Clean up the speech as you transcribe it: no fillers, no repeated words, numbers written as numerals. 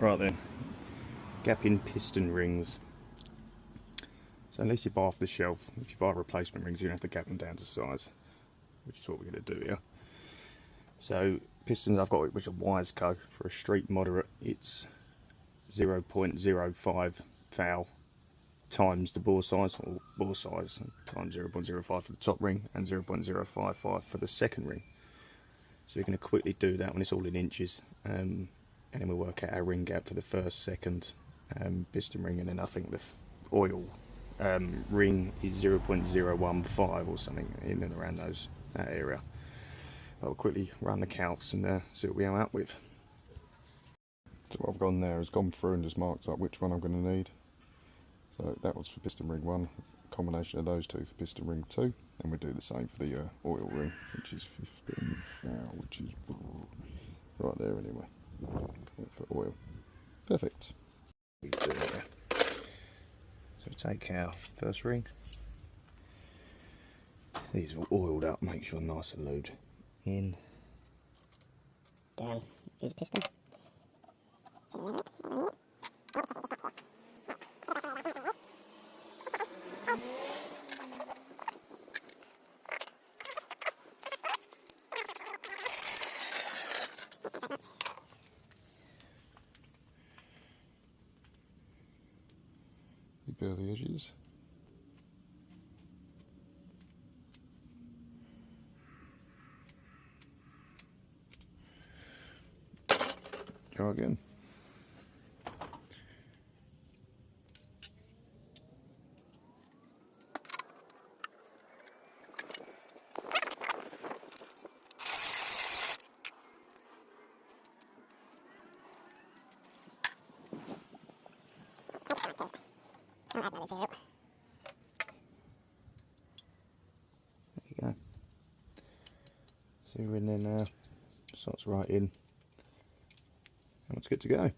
Right then, gapping piston rings. So unless you buy off the shelf, if you buy replacement rings, you're going to have to gap them down to size, which is what we're going to do here. So pistons I've got, which are Wiseco, for a street moderate, it's 0.05 foul times the bore size, or bore size times 0.05 for the top ring and 0.055 for the second ring. So we're going to quickly do that when it's all in inches, and then we'll work out our ring gap for the first, second piston ring, and then I think the oil ring is 0.015 or something in and around that area. But we'll quickly run the calcs and see what we come out with. So what I've gone there is gone through and just marked up which one I'm going to need. So that was for piston ring 1, combination of those two for piston ring 2, and we'll do the same for the oil ring, which is 15 foul, which is right there anyway, for oil. Perfect. So take our first ring. These are oiled up, make sure nice and lubed. In. Down. Use a piston. You bare the edges. Go again. I'll add another 0. There you go. So we're in then, starts right in, and it's good to go.